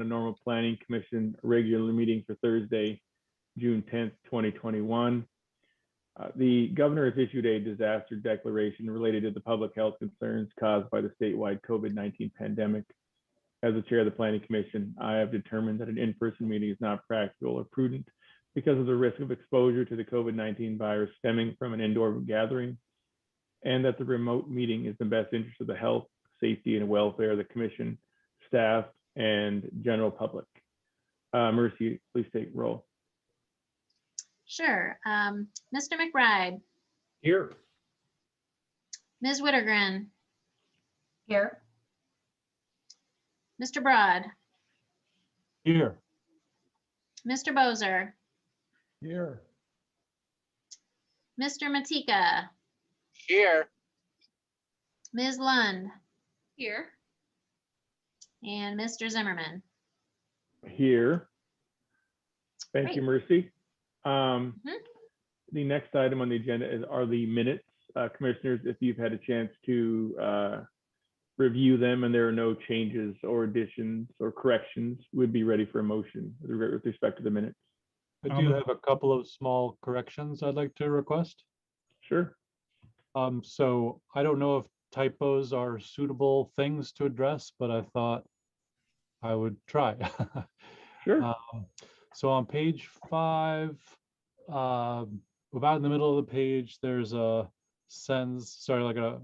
a normal planning commission regular meeting for Thursday, June 10th, 2021. The governor has issued a disaster declaration related to the public health concerns caused by the statewide COVID-19 pandemic. As the chair of the planning commission, I have determined that an in-person meeting is not practical or prudent because of the risk of exposure to the COVID-19 virus stemming from an indoor gathering, and that the remote meeting is in the best interest of the health, safety, and welfare of the commission, staff, and general public. Mercy, please take roll. Sure. Mr. McBride, Here. Ms. Wittergren, Here. Mr. Broad, Here. Mr. Bozer, Here. Mr. Matika, Here. Ms. Lund, Here. and Mr. Zimmerman. Here. Thank you, Mercy. Mhm. The next item on the agenda are the minutes. Commissioners, if you've had a chance to review them and there are no changes or additions or corrections, we'd be ready for a motion with respect to the minutes. I do have a couple of small corrections I'd like to request. Sure. So I don't know if typos are suitable things to address, but I thought I would try. Sure. So on page 5, about in the middle of the page, there's a sentence, sorry, like a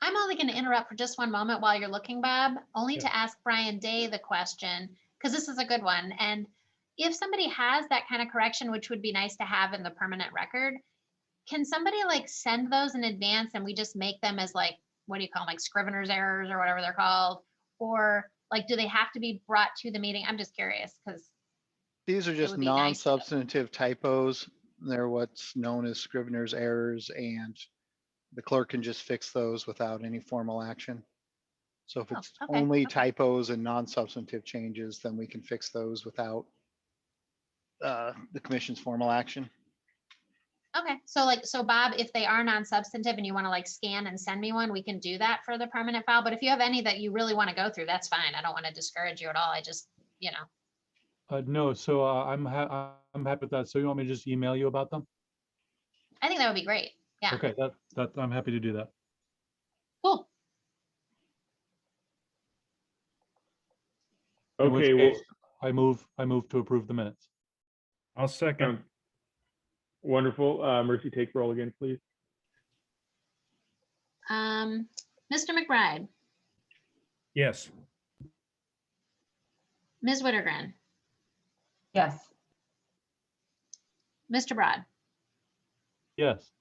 I'm only going to interrupt for just one moment while you're looking, Bob, only Yeah. to ask Brian Day the question, because this is a good one. And if somebody has that kind of correction, which would be nice to have in the permanent record, can somebody like send those in advance and we just make them as like, what do you call them, like Scrivener's errors or whatever they're called? Or like, do they have to be brought to the meeting? I'm just curious because These are just would be nice to know. non-substantive typos. They're what's known as Scrivener's errors, and the clerk can just fix those without any formal action. So if Oh, it's okay, only okay. typos and non-substantive changes, then we can fix those without the commission's formal action. Okay, so Bob, if they are non-substantive and you want to like scan and send me one, we can do that for the permanent file. But if you have any that you really want to go through, that's fine. I don't want to discourage you at all. I just, no, so I'm happy with that. So you want me to just email you about them? I think that would be great. Yeah, Okay, that I'm happy to do that. cool. In which Okay, well, case, I move to approve the minutes. I'll second. wonderful. Mercy, take roll again, please. Mr. McBride, Yes. Ms. Wittergren, Yes. Mr. Broad, Yes.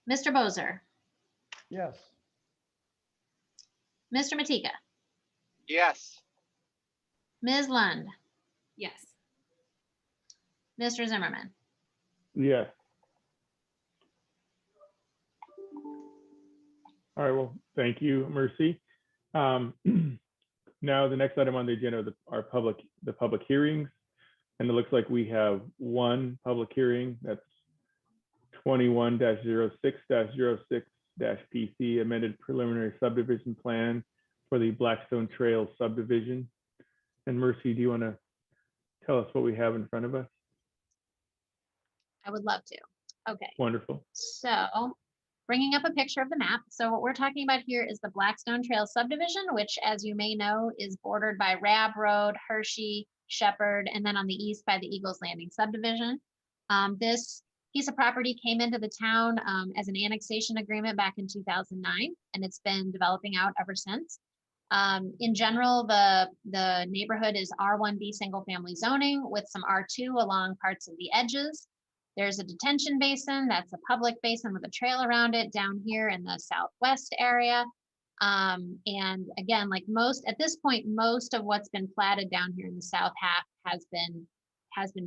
Mr. Bozer, Yes. Mr. Matika, Yes. Ms. Lund, Yes. Mr. Zimmerman. Yes. All right, well, thank you, Mercy. Now, the next item on the agenda are the public hearings. And it looks like we have one public hearing, that's 21-06-06-PC, amended preliminary subdivision plan for the Blackstone Trail subdivision. And Mercy, do you want to tell us what we have in front of us? I would love to. Okay. Wonderful. So bringing up a picture of the map. So what we're talking about here is the Blackstone Trail subdivision, which, as you may know, is bordered by Rab Road, Hershey, Shepherd, and then on the east by the Eagles Landing subdivision. This piece of property came into the town as an annexation agreement back in 2009, and it's been developing out ever since. In general, the neighborhood is R1B single family zoning with some R2 along parts of the edges. There's a detention basin, that's a public basin with a trail around it down here in the southwest area. And again, like at this point, most of what's been platted down here in the south half has been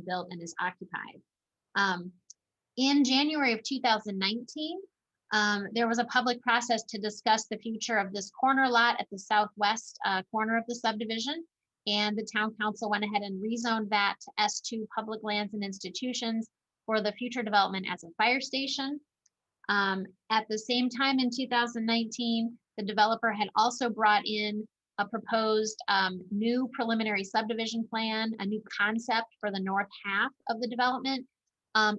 built and is occupied. In January of 2019, there was a public process to discuss the future of this corner lot at the southwest corner of the subdivision. And the town council went ahead and rezoned that to S2 public lands and institutions for the future development as a fire station. At the same time in 2019, the developer had also brought in a proposed new preliminary subdivision plan, a new concept for the north half of the development,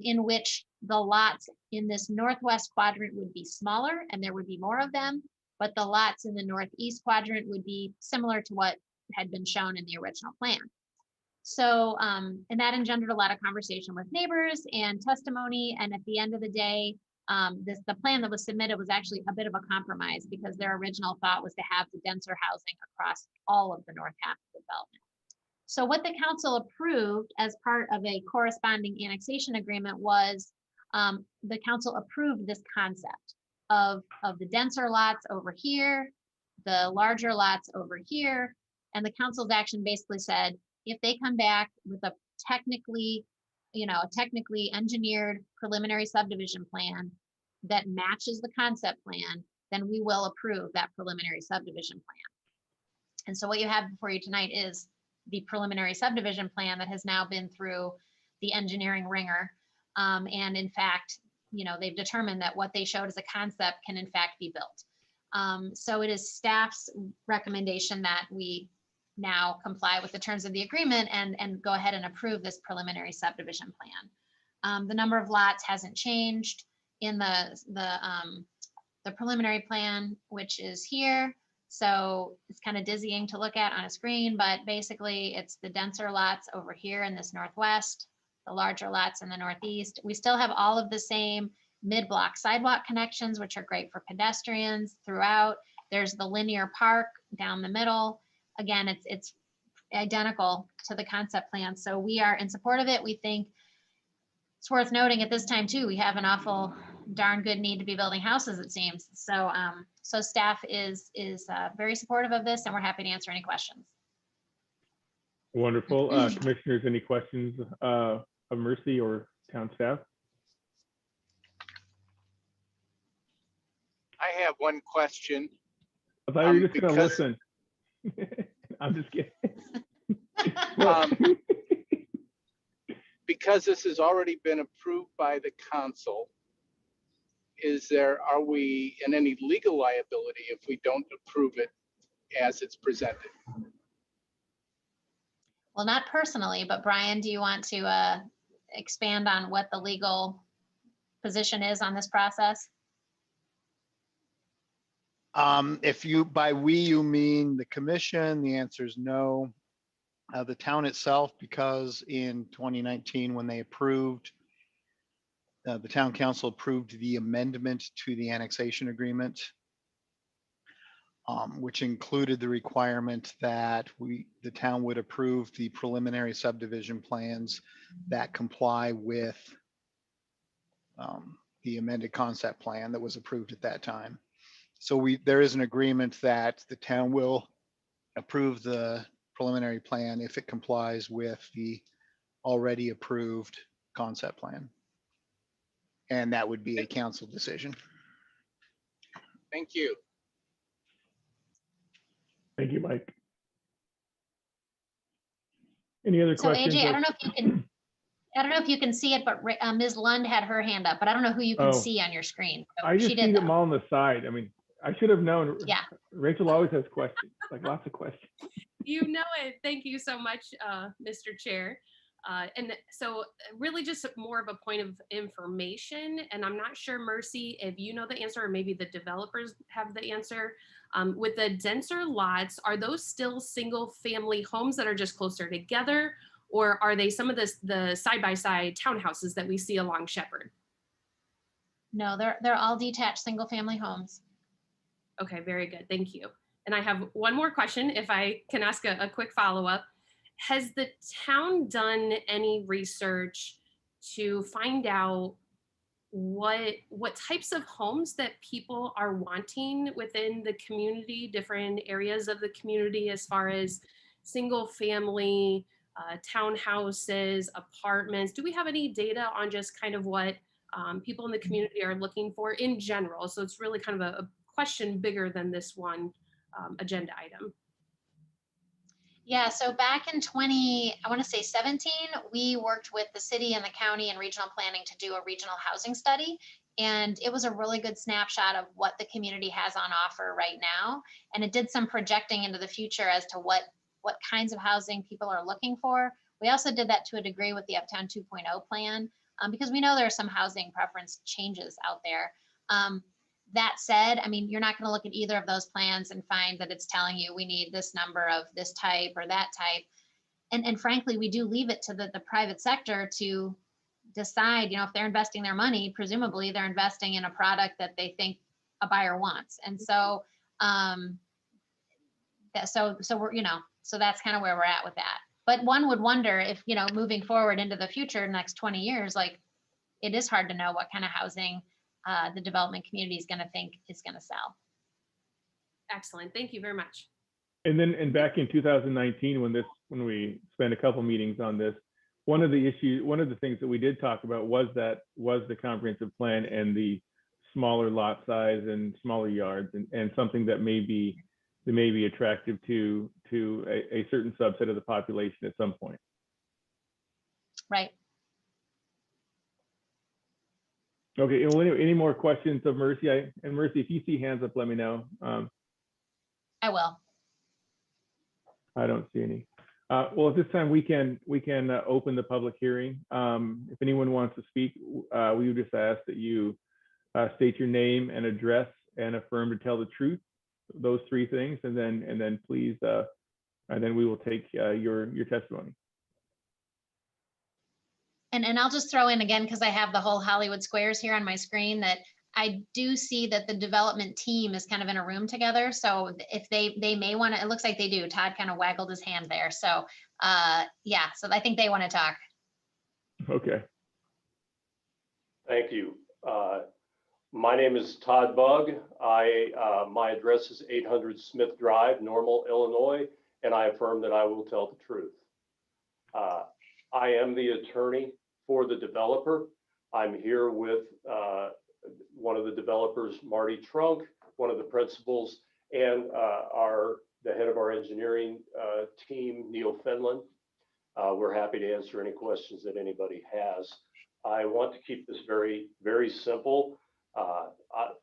in which the lots in this northwest quadrant would be smaller and there would be more of them, but the lots in the northeast quadrant would be similar to what had been shown in the original plan. So, and that engendered a lot of conversation with neighbors and testimony. And at the end of the day, the plan that was submitted was actually a bit of a compromise because their original thought was to have the denser housing across all of the north half of the development. So what the council approved as part of a corresponding annexation agreement was the council approved this concept of the denser lots over here, the larger lots over here, and the council's action basically said, if they come back with a technically engineered preliminary subdivision plan that matches the concept plan, then we will approve that preliminary subdivision plan. And so what you have before you tonight is the preliminary subdivision plan that has now been through the engineering ringer. And in fact, they've determined that what they showed as a concept can in fact be built. So it is staff's recommendation that we now comply with the terms of the agreement and go ahead and approve this preliminary subdivision plan. The number of lots hasn't changed in the preliminary plan, which is here. So it's kind of dizzying to look at on a screen, but basically it's the denser lots over here in this northwest, the larger lots in the northeast. We still have all of the same mid-block sidewalk connections, which are great for pedestrians throughout. There's the linear park down the middle. Again, it's identical to the concept plan. So we are in support of it. We think it's worth noting at this time too, we have an awful darn good need to be building houses, it seems. So so staff is very supportive of this, and we're happy to answer any questions. Wonderful. Commissioners, any questions of Mercy or town staff? I have one question. I thought you were just gonna because- listen. I'm just kidding. Because this has already been approved by the council, are we in any legal liability if we don't approve it as it's presented? Well, not personally, but Brian, do you want to expand on what the legal position is on this process? If you, by we, you mean the commission, the answer is no. The town itself, because in 2019, when they approved, the town council approved the amendment to the annexation agreement, which included the requirement that the town would approve the preliminary subdivision plans that comply with the amended concept plan that was approved at that time. So there is an agreement that the town will approve the preliminary plan if it complies with the already approved concept plan. And that would be a council decision. Thank you. Thank you, Mike. Any other So questions? AJ, I don't know if you can see it, but Ms. Lund had her hand up, but I don't know who you can Oh. see on your screen. So I just she see did them though. all on the side. I mean, I should have known. Yeah. Rachel always has questions, like lots of questions. You know it. Thank you so much, Mr. Chair. And so really just more of a point of information, and I'm not sure, Mercy, if you know the answer or maybe the developers have the answer. With the denser lots, are those still single family homes that are just closer together, or are they some of the side-by-side townhouses that we see along Shepherd? No, they're all detached single family homes. Okay, very good. Thank you. And I have one more question, if I can ask a quick follow-up. Has the town done any research to find out what types of homes that people are wanting within the community, different areas of the community, as far as single family, townhouses, apartments? Do we have any data on just kind of what people in the community are looking for in general? So it's really kind of a question bigger than this one agenda item. Yeah, so back in I want to say 17, we worked with the city and the county and regional planning to do a regional housing study. And it was a really good snapshot of what the community has on offer right now. And it did some projecting into the future as to what kinds of housing people are looking for. We also did that to a degree with the Uptown 2.0 plan, because we know there are some housing preference changes out there. That said, I mean, you're not going to look at either of those plans and find that it's telling you we need this number of this type or that type. And frankly, we do leave it to the private sector to decide, you know, if they're investing their money, presumably they're investing in a product that they think a buyer wants. And so, so we're, you know, so that's kind of where we're at with that. But one would wonder if, you know, moving forward into the future, next 20 years, like, it is hard to know what kind of housing the development community is going to think is going to sell. Excellent. Thank you very much. And then, and back in 2019, when we spent a couple meetings on this, one of the things that we did talk about was the comprehensive plan and the smaller lot size and smaller yards, and something that may be attractive to a certain subset of the population at some point. Right. Okay, well, any more questions of Mercy? And Mercy, if you see hands up, let me know. I will. I don't see any. Well, at this time, we can open the public hearing. If anyone wants to speak, we would just ask that you state your name and address and affirm to tell the truth, those three things, and then please, and then we will take your testimony. And I'll just throw in again, because I have the whole Hollywood Squares here on my screen, that I do see that the development team is kind of in a room together. So if they may want to, it looks like they do. Todd kind of waggled his hand there. So yeah, so I think they want to talk. Okay. Thank you. My name is Todd Bugg. My address is 800 Smith Drive, Normal, Illinois, and I affirm that I will tell the truth. I am the attorney for the developer. I'm here with one of the developers, Marty Trunk, one of the principals, and the head of our engineering team, Neil Fenlon. We're happy to answer any questions that anybody has. I want to keep this very, very simple.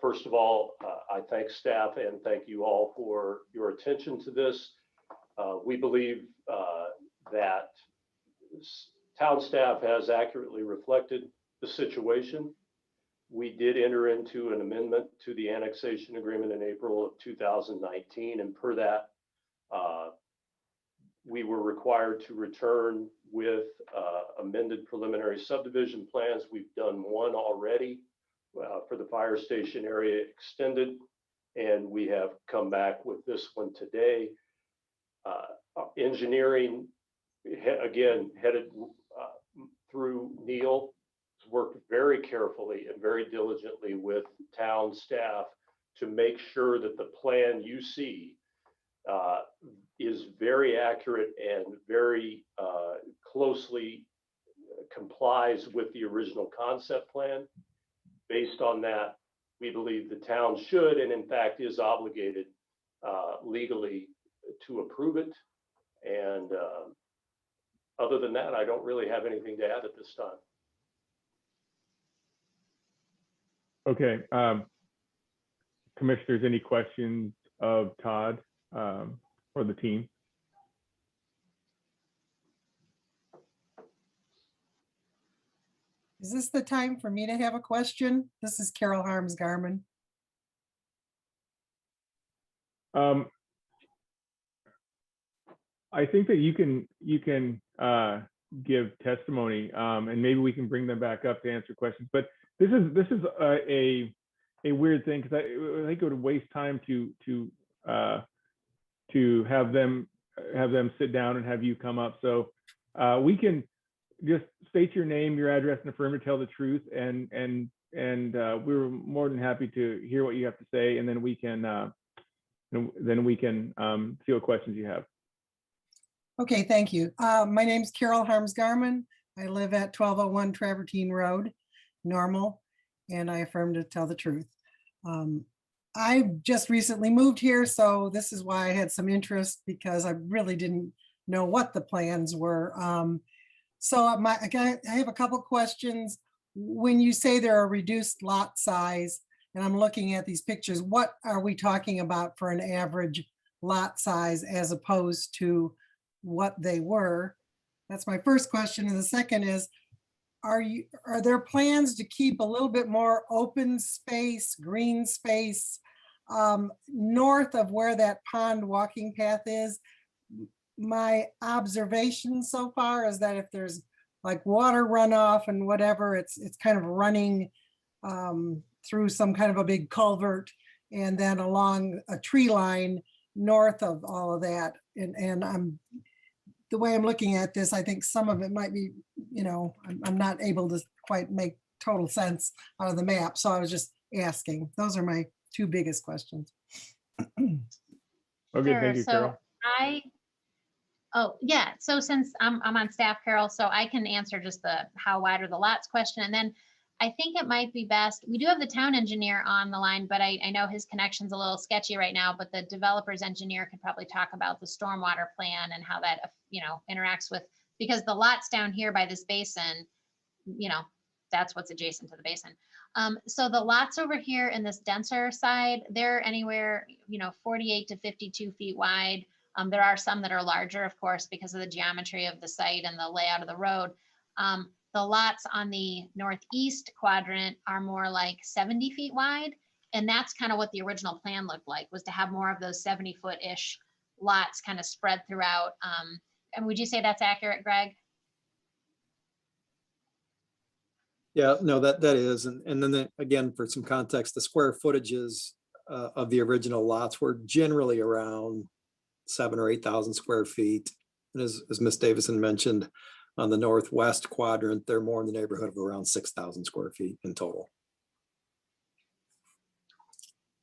First of all, I thank staff and thank you all for your attention to this. We believe that town staff has accurately reflected the situation. We did enter into an amendment to the annexation agreement in April of 2019, and per that, we were required to return with amended preliminary subdivision plans. We've done one already for the fire station area extended, and we have come back with this one today. Engineering, again, headed through Neil, worked very carefully and very diligently with town staff to make sure that the plan you see is very accurate and very closely complies with the original concept plan. Based on that, we believe the town should, and in fact is obligated legally to approve it. And other than that, I don't really have anything to add at this time. Okay. Commissioners, any questions of Todd or the team? Is this the time for me to have a question? This is Carol Harms Garman. I think that you can give testimony, and maybe we can bring them back up to answer questions. But this is a weird thing, because I think it would waste time to have them sit down and have you come up. So we can just state your name, your address, and affirm to tell the truth, and we're more than happy to hear what you have to say, and then we can see what questions you have. Okay, thank you. My name's Carol Harms Garman. I live at 1201 Travertine Road, Normal, and I affirm to tell the truth. I just recently moved here, so this is why I had some interest, because I really didn't know what the plans were. So I have a couple questions. When you say there are reduced lot size, and I'm looking at these pictures, what are we talking about for an average lot size as opposed to what they were? That's my first question. And the second is, are there plans to keep a little bit more open space, green space, north of where that pond walking path is? My observation so far is that if there's like water runoff and whatever, it's kind of running through some kind of a big culvert and then along a tree line north of all of that. And the way I'm looking at this, I think some of it might be, I'm not able to quite make total sense out of the map. So I was just asking. Those are my two biggest questions. Okay, Sure, thank you, so Carol. oh, yeah, so since I'm on staff, Carol, so I can answer just the how wide are the lots question. And then I think it might be best, we do have the town engineer on the line, but I know his connection's a little sketchy right now, but the developer's engineer could probably talk about the stormwater plan and how that, interacts with, because the lots down here by this basin, that's what's adjacent to the basin. So the lots over here in this denser side, they're anywhere, 48 to 52 feet wide. There are some that are larger, of course, because of the geometry of the site and the layout of the road. The lots on the northeast quadrant are more like 70 feet wide. And that's kind of what the original plan looked like, was to have more of those 70-foot-ish lots kind of spread throughout. And would you say that's accurate, Greg? Yeah, no, that is. And then again, for some context, the square footages of the original lots were generally around 7,000 or 8,000 square feet. And as Ms. Davison mentioned, on the northwest quadrant, they're more in the neighborhood of around 6,000 square feet in total.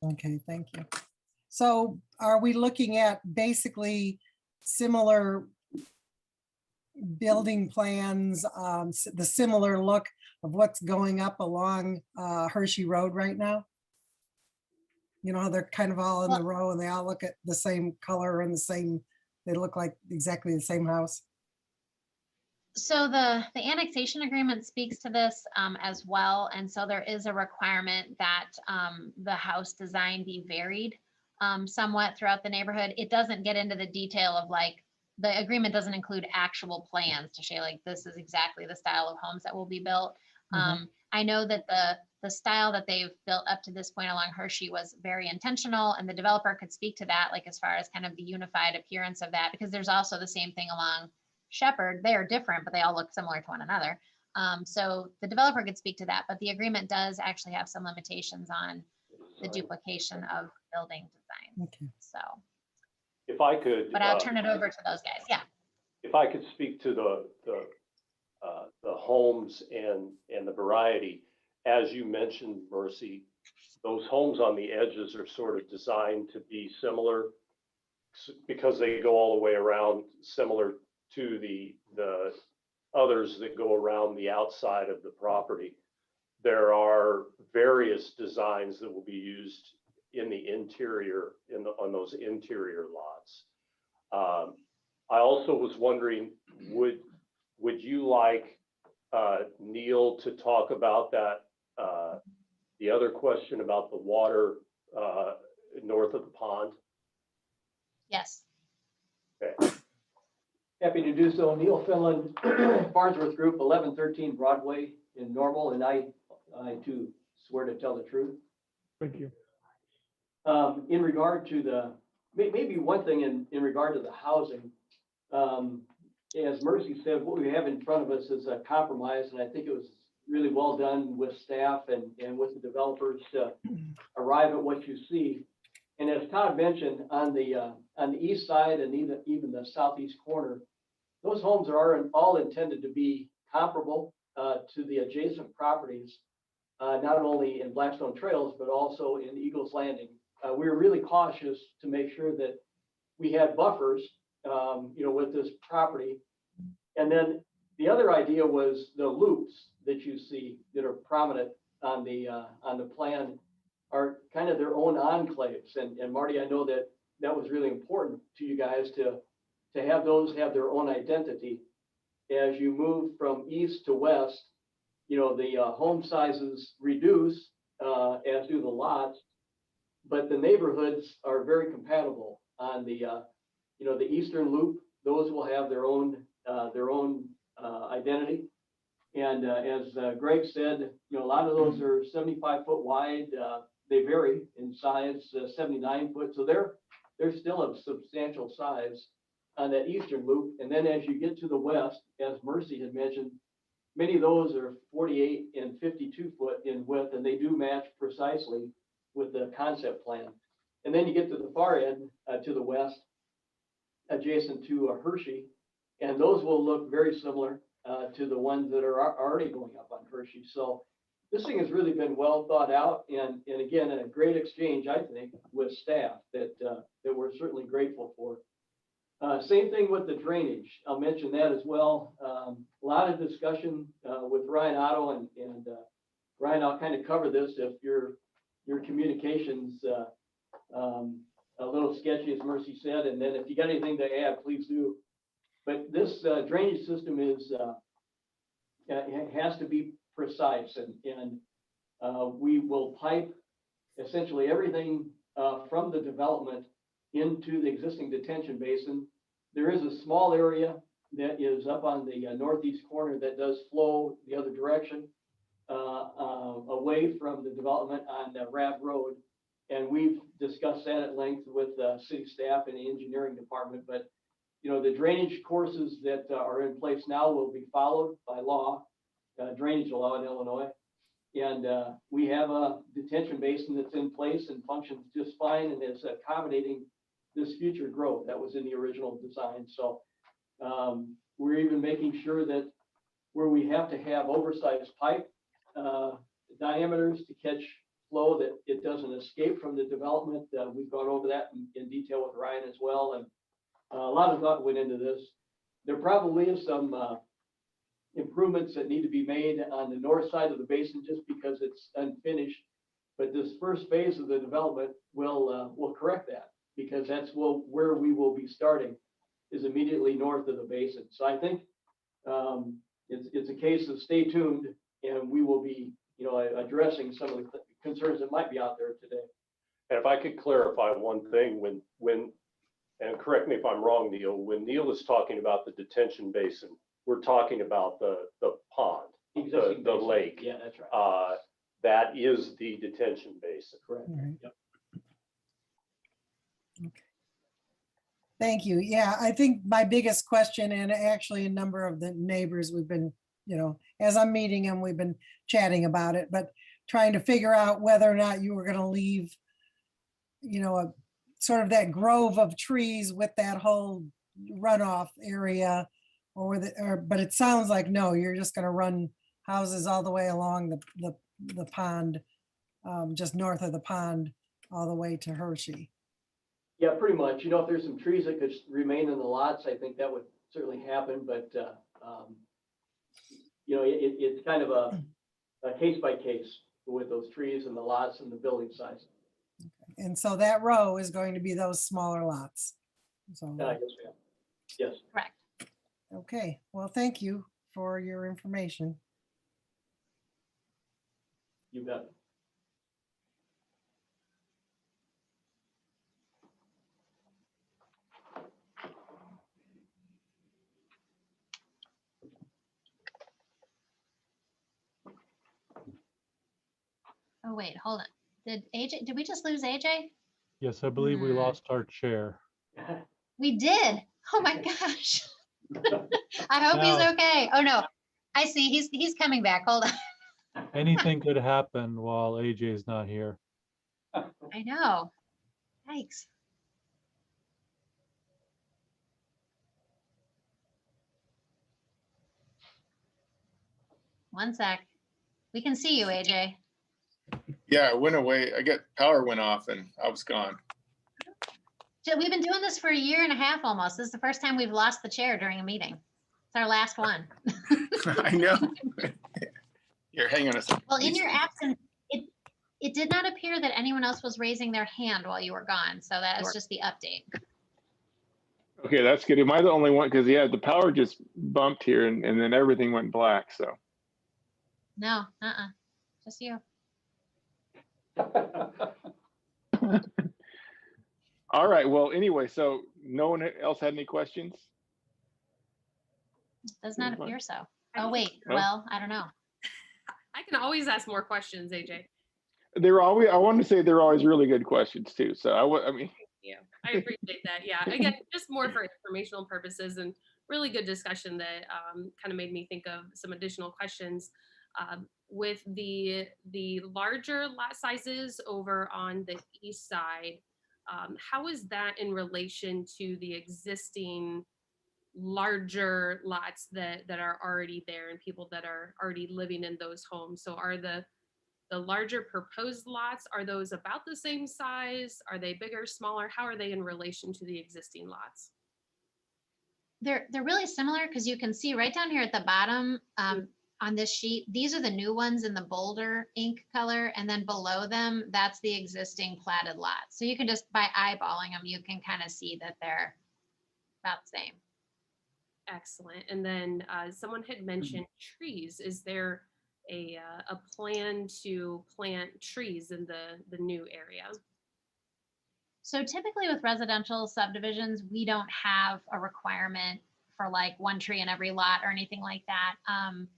Okay, thank you. So are we looking at basically similar building plans, the similar look of what's going up along Hershey Road right now? How they're kind of all in the row and they all look at the same color and they look like exactly the same house. So the annexation agreement speaks to this as well. And so there is a requirement that the house design be varied somewhat throughout the neighborhood. It doesn't get into the detail of the agreement doesn't include actual plans to show this is exactly the style of homes that will be built. I know that the style that they've built up to this point along Hershey was very intentional, and the developer could speak to that, as far as kind of the unified appearance of that, because there's also the same thing along Shepherd. They are different, but they all look similar to one another. So the developer could speak to that, but the agreement does actually have some limitations on the duplication of building design. Okay. So, If I could. but I'll turn it over to those guys. Yeah. If I could speak to the homes and the variety, as you mentioned, Mercy, those homes on the edges are sort of designed to be similar because they go all the way around, similar to the others that go around the outside of the property. There are various designs that will be used in the interior, on those interior lots. I also was wondering, would you like Neil to talk about that? The other question about the water north of the pond? Yes. Okay. Happy to do so. Neil Finland, Farnsworth Group, 1113 Broadway in Normal, and I too swear to tell the truth. Thank you. In regard to maybe one thing in regard to the housing, as Mercy said, what we have in front of us is a compromise, and I think it was really well done with staff and with the developers to arrive at what you see. And as Todd mentioned, on the east side and even the southeast corner, those homes are all intended to be comparable to the adjacent properties, not only in Blackstone Trails, but also in Eagles Landing. We were really cautious to make sure that we had buffers, with this property. And then the other idea was the loops that you see that are prominent on the plan are kind of their own enclaves. And Marty, I know that was really important to you guys to to have those have their own identity. As you move from east to west, you know, the home sizes reduce, as do the lots, but the neighborhoods are very compatible on the, you know, the eastern loop. Those will have their own identity. And as Greg said, you know, a lot of those are 75-foot wide. They vary in size, 79 foot. So they're still of substantial size on that eastern loop. And then as you get to the west, as Mercy had mentioned, many of those are 48 and 52 foot in width, and they do match precisely with the concept plan. And then you get to the far end, to the west, adjacent to Hershey, and those will look very similar to the ones that are already going up on Hershey. So this thing has really been well thought out, and again, a great exchange, I think, with staff that we're certainly grateful for. Same thing with the drainage. I'll mention that as well. A lot of discussion with Ryan Otto, and Ryan, I'll kind of cover this if your communications a little sketchy, as Mercy said, and then if you got anything to add, please do. But this drainage system is it has to be precise, and we will pipe essentially everything from the development into the existing detention basin. There is a small area that is up on the northeast corner that does flow the other direction away from the development on Rab Road. And we've discussed that at length with city staff and the engineering department. But, you know, the drainage courses that are in place now will be followed by law, drainage law in Illinois. And we have a detention basin that's in place and functions just fine and is accommodating this future growth that was in the original design. So we're even making sure that where we have to have oversized pipe diameters to catch flow, that it doesn't escape from the development. We've gone over that in detail with Ryan as well. And a lot of thought went into this. There probably is some improvements that need to be made on the north side of the basin just because it's unfinished. But this first phase of the development will correct that, because that's where we will be starting, is immediately north of the basin. So I think it's a case of stay tuned, and we will be, you know, addressing some of the concerns that might be out there today. And if I could clarify one thing, when and correct me if I'm wrong, Neil, when Neil is talking about the detention basin, we're talking about the pond, the lake. Yeah, that's right. That is the detention basin. Correct. Right. Yep. Thank you. Yeah, I think my biggest question, and actually a number of the neighbors, we've been, you know, as I'm meeting them, we've been chatting about it, but trying to figure out whether or not you were going to leave, you know, a sort of that grove of trees with that whole runoff area, but it sounds like, no, you're just going to run houses all the way along the pond, just north of the pond, all the way to Hershey. Yeah, pretty much. You know, if there's some trees that could remain in the lots, I think that would certainly happen. But, you know, it's kind of a case by case with those trees and the lots and the building size. And so that row is going to be those smaller lots. So, Yes, ma'am. Yes, Correct. okay, well, thank you for your information. you bet. Oh, wait, hold on. Did we just lose AJ? Yes, I believe we lost our chair. We did. Oh my gosh. I hope he's okay. Oh no, I see. He's coming back. Hold on. Anything could happen while AJ is not here. I know. Yikes. One sec. We can see you, AJ. Yeah, it went away. Power went off and I was gone. We've been doing this for a year and a half almost. This is the first time we've lost the chair during a meeting. It's our last one. I know. Here, hang on a second. Well, in your absence, it did not appear that anyone else was raising their hand while you were gone. So that was just the update. Okay, that's good. Am I the only one? Because yeah, the power just bumped here and then everything went black. So No, just you. all right. Well, anyway, so no one else had any questions? Does not Anyone? appear so. I Oh, think- wait, No? well, I don't know. I can always ask more questions, AJ. They're always. I want to say they're always really good questions too. So I mean, Yeah, I appreciate that. Yeah, again, just more for informational purposes and really good discussion that kind of made me think of some additional questions. With the larger lot sizes over on the east side, how is that in relation to the existing larger lots that are already there and people that are already living in those homes? So are the larger proposed lots, are those about the same size? Are they bigger, smaller? How are they in relation to the existing lots? They're really similar because you can see right down here at the bottom on this sheet, these are the new ones in the bolder ink color, and then below them, that's the existing platted lot. So you can just, by eyeballing them, you can kind of see that they're about the same. Excellent. And then someone had mentioned trees. Is there a plan to plant trees in the new area? So typically with residential subdivisions, we don't have a requirement for like one tree in every lot or anything like that.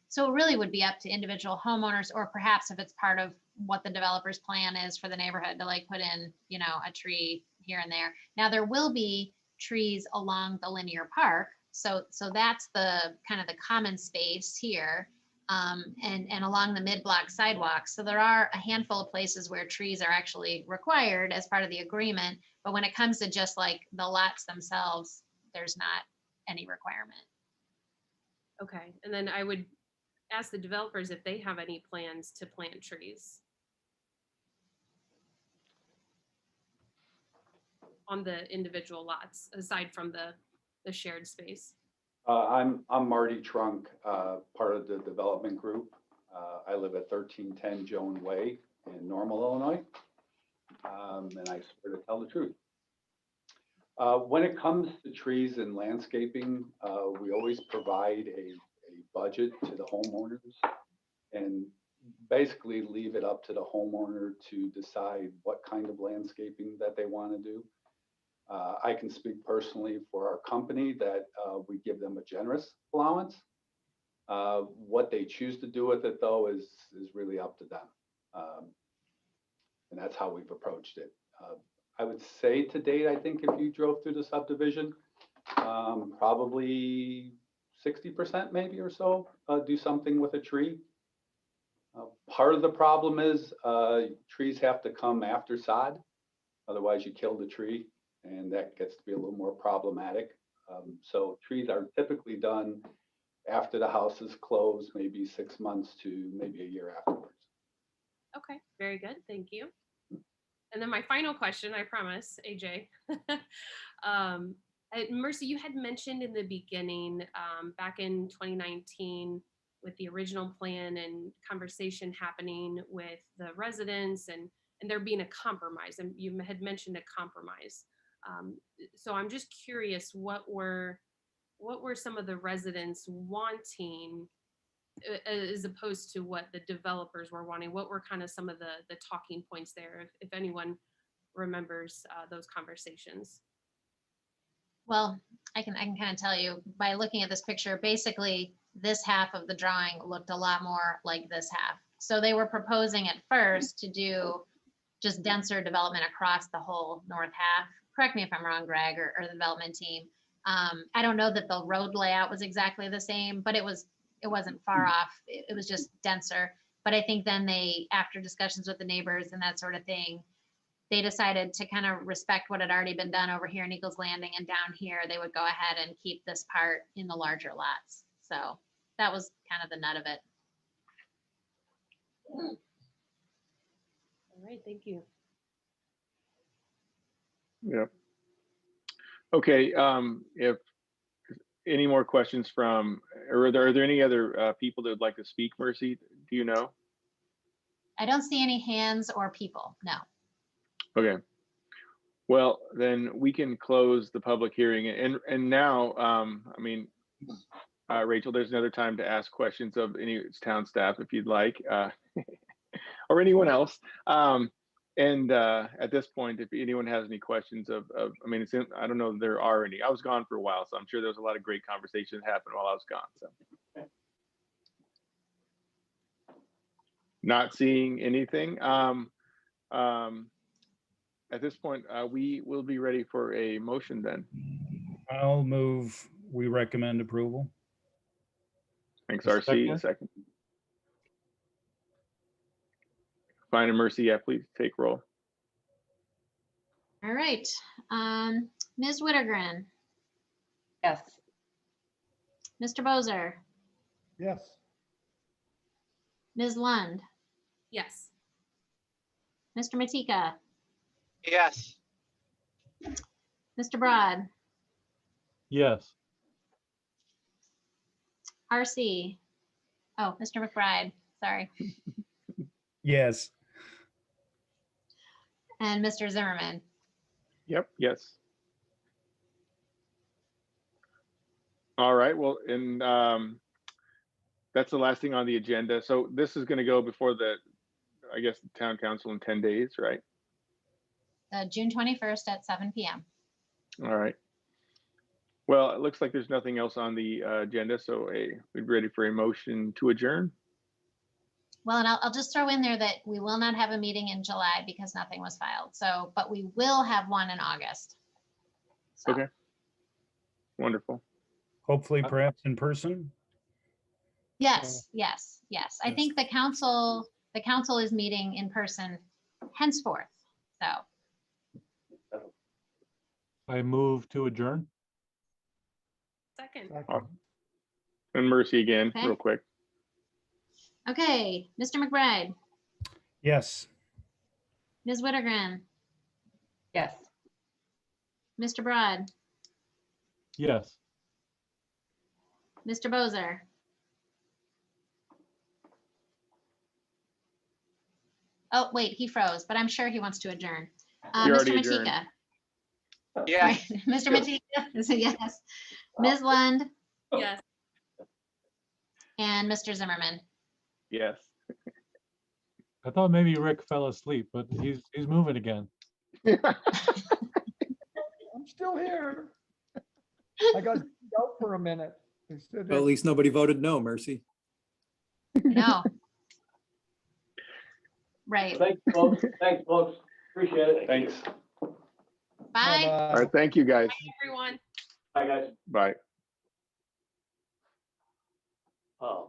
So it really would be up to individual homeowners, or perhaps if it's part of what the developer's plan is for the neighborhood to like put in, you know, a tree here and there. Now there will be trees along the linear park. So that's the kind of the common space here. And along the mid-block sidewalks. So there are a handful of places where trees are actually required as part of the agreement, but when it comes to just like the lots themselves, there's not any requirement. Okay. And then I would ask the developers if they have any plans to plant trees on the individual lots, aside from the shared space. I'm Marty Trunk, part of the development group. I live at 1310 Joan Way in Normal, Illinois. And I swear to tell the truth. When it comes to trees and landscaping, we always provide a budget to the homeowners and basically leave it up to the homeowner to decide what kind of landscaping that they want to do. I can speak personally for our company that we give them a generous allowance. What they choose to do with it, though, is really up to them. And that's how we've approached it. I would say to date, I think if you drove through the subdivision, probably 60% maybe or so do something with a tree. Part of the problem is trees have to come after sod. Otherwise, you kill the tree. And that gets to be a little more problematic. So trees are typically done after the house is closed, maybe 6 months to maybe a year afterwards. Okay, very good. Thank you. And then my final question, I promise, AJ. Mercy, you had mentioned in the beginning, back in 2019, with the original plan and conversation happening with the residents and there being a compromise, and you had mentioned a compromise. So I'm just curious, what were some of the residents wanting as opposed to what the developers were wanting? What were kind of some of the talking points there, if anyone remembers those conversations? Well, I can kind of tell you by looking at this picture, basically this half of the drawing looked a lot more like this half. So they were proposing at first to do just denser development across the whole north half. Correct me if I'm wrong, Greg, or the development team. I don't know that the road layout was exactly the same, but it wasn't far off. It was just denser. But I think then they, after discussions with the neighbors and that sort of thing, they decided to kind of respect what had already been done over here in Eagles Landing, and down here they would go ahead and keep this part in the larger lots. So that was kind of the nut of it. All right, thank you. yeah. Okay. If any more questions from, or are there any other people that would like to speak, Mercy? Do you know? I don't see any hands or people, no. Okay. Well, then we can close the public hearing and now, I mean, Rachel, there's another time to ask questions of any town staff if you'd like, or anyone else. At this point, if anyone has any questions I mean, I don't know if there are any. I was gone for a while, so I'm sure there was a lot of great conversations happened while I was gone, so. Not seeing anything. At this point, we will be ready for a motion then. I'll move, we recommend approval. Thanks, RC. A second. Fine and Mercy, yeah, please take roll. All right. Ms. Wittergren, Yes. Mr. Bozer, Yes. Ms. Lund, Yes. Mr. Matika, Yes. Mr. Broad, Yes. RC. Oh, Mr. McBride, sorry. Yes. And Mr. Zimmerman. Yep, yes. All right, well, and that's the last thing on the agenda. So this is gonna go before I guess, the town council in 10 days, right? June 21st at 7 p.m. All right. Well, it looks like there's nothing else on the agenda, so we're ready for a motion to adjourn. Well, and I'll just throw in there that we will not have a meeting in July because nothing was filed. So, but we will have one in August. So, Okay. Wonderful. Hopefully perhaps in person. yes, yes, yes. I Yes. think the council is meeting in person henceforth. So, I move to adjourn. Second. And Mercy again, Okay. real quick. okay, Mr. McBride, Yes. Ms. Wittergren, Yes. Mr. Broad, Yes. Mr. Bozer, oh, wait, he froze, but I'm sure he wants to adjourn. He Mr. already adjourned. Matika. Yeah. Right, Mr. Matika is a yes. Ms. Lund Yes. and Mr. Zimmerman. Yes. I thought maybe Rick fell asleep, but he's moving again. I'm still here. I got out for a minute. Well, at least nobody voted no, Mercy. No. Right. Thanks, folks. Thanks, folks. Appreciate it. Thanks. Bye. All right, thank you, guys. Bye, everyone. Bye, guys. Bye. Um,